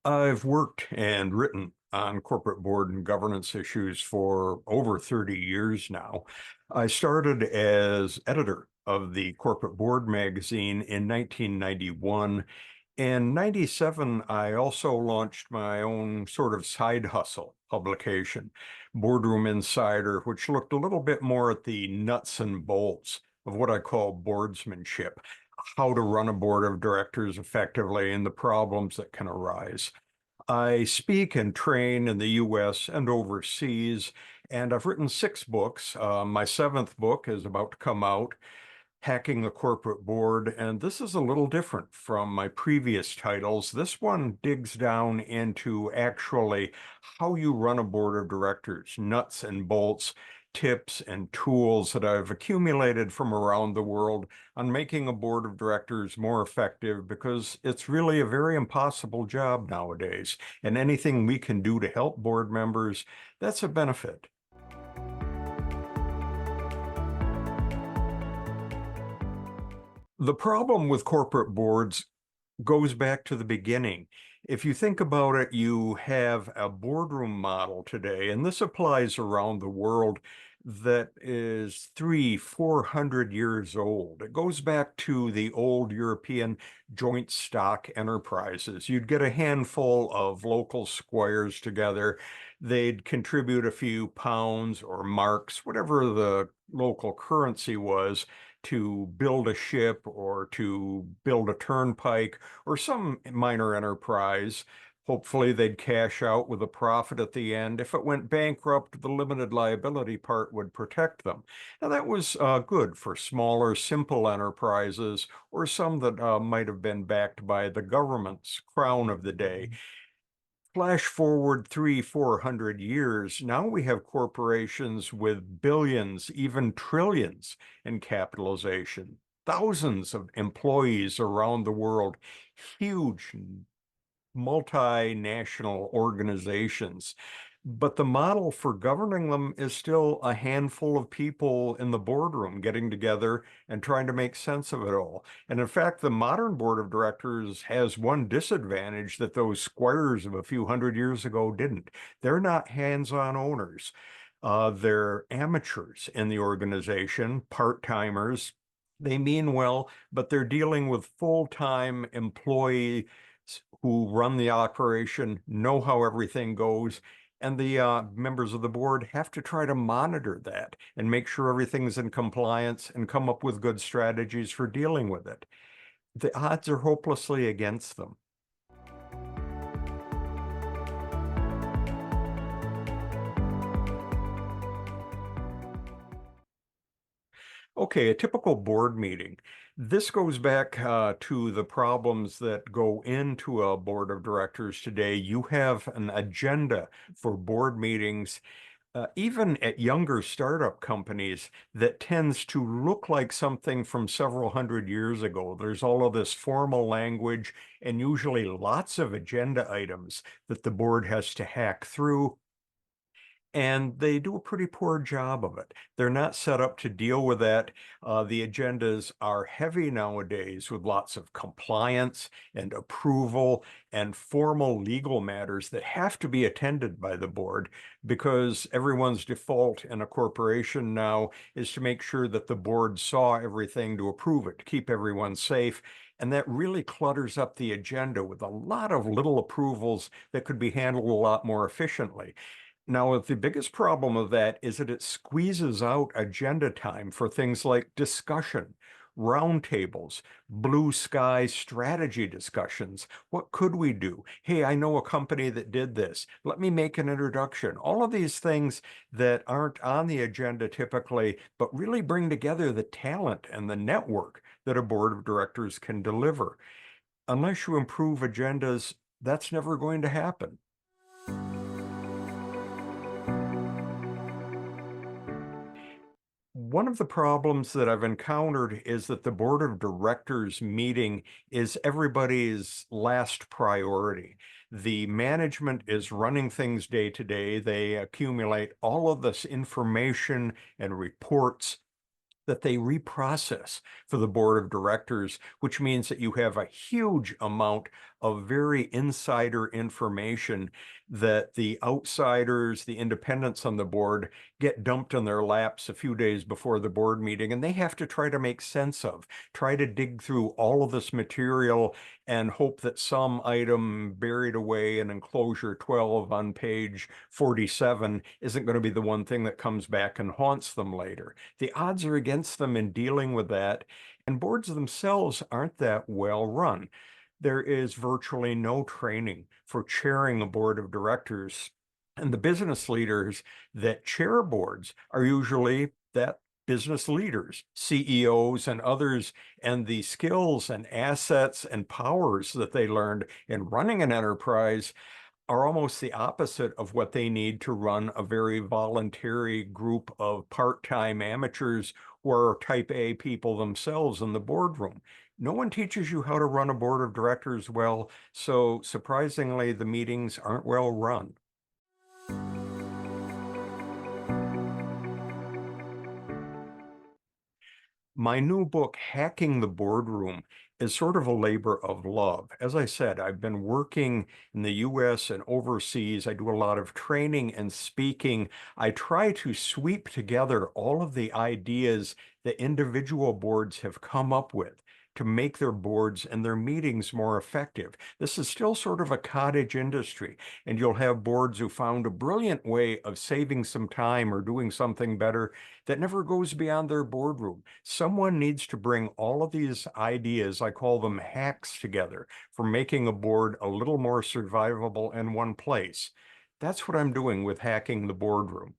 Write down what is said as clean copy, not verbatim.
I've worked and written on corporate board and governance issues for over 30 years now. I started as editor of the Corporate Board magazine in 1991. In 97, I also launched my own sort of side hustle publication, Boardroom Insider, which looked a little bit more at the nuts and bolts of what I call boardsmanship, how to run a board of directors effectively and the problems that can arise. I speak and train in the US and overseas, and I've written 6 books. My seventh book is about to come out, Hacking the Corporate Board, and this is a little different from my previous titles. This one digs down into actually how you run a board of directors, nuts and bolts, tips and tools that I've accumulated from around the world on making a board of directors more effective because it's really a very impossible job nowadays. And anything we can do to help board members, that's a benefit. The problem with corporate boards goes back to the beginning. If you think about it, you have a boardroom model today, and this applies around the world, that is 400 years old. It goes back to the old European joint stock enterprises. You'd get a handful of local squires together. They'd contribute a few pounds or marks, whatever the local currency was, to build a ship or to build a turnpike or some minor enterprise. Hopefully, they'd cash out with a profit at the end. If it went bankrupt, the limited liability part would protect them. And that was good for smaller, simple enterprises or some that might have been backed by the government's crown of the day. Flash forward 400 years, now we have corporations with billions, even trillions in capitalization, thousands of employees around the world, huge multinational organizations. But the model for governing them is still a handful of people in the boardroom getting together and trying to make sense of it all. And in fact, the modern board of directors has one disadvantage that those squires of a few hundred years ago didn't. They're not hands-on owners. They're amateurs in the organization, part-timers. They mean well, but they're dealing with full-time employees who run the operation, know how everything goes, and the members of the board have to try to monitor that and make sure everything's in compliance and come up with good strategies for dealing with it. The odds are hopelessly against them. Okay, a typical board meeting. This goes back to the problems that go into a board of directors today. You have an agenda for board meetings, even at younger startup companies, that tends to look like something from several hundred years ago. There's all of this formal language and usually lots of agenda items that the board has to hack through, and they do a pretty poor job of it. They're not set up to deal with that. The agendas are heavy nowadays with lots of compliance and approval and formal legal matters that have to be attended by the board because everyone's default in a corporation now is to make sure that the board saw everything to approve it, to keep everyone safe. And that really clutters up the agenda with a lot of little approvals that could be handled a lot more efficiently. Now, the biggest problem of that is that it squeezes out agenda time for things like discussion, roundtables, blue sky strategy discussions. What could we do? Hey, I know a company that did this. Let me make an introduction. All of these things that aren't on the agenda typically, but really bring together the talent and the network that a board of directors can deliver. Unless you improve agendas, that's never going to happen. One of the problems that I've encountered is that the board of directors meeting is everybody's last priority. The management is running things day to day. They accumulate all of this information and reports that they reprocess for the board of directors, which means that you have a huge amount of very insider information that the outsiders, the independents on the board, get dumped in their laps a few days before the board meeting, and they have to try to make sense of, try to dig through all of this material and hope that some item buried away in enclosure 12 on page 47 isn't going to be the one thing that comes back and haunts them later. The odds are against them in dealing with that, and boards themselves aren't that well run. There is virtually no training for chairing a board of directors. And the business leaders that chair boards are usually that business leaders, CEOs and others, and the skills and assets and powers that they learned in running an enterprise are almost the opposite of what they need to run a very voluntary group of part-time amateurs who are type A people themselves in the boardroom. No one teaches you how to run a board of directors well, so surprisingly, the meetings aren't well run. My new book, Hacking the Boardroom, is sort of a labor of love. As I said, I've been working in the US and overseas. I do a lot of training and speaking. I try to sweep together all of the ideas that individual boards have come up with to make their boards and their meetings more effective. This is still sort of a cottage industry, and you'll have boards who found a brilliant way of saving some time or doing something better that never goes beyond their boardroom. Someone needs to bring all of these ideas, I call them hacks, together for making a board a little more survivable in one place. That's what I'm doing with Hacking the Boardroom.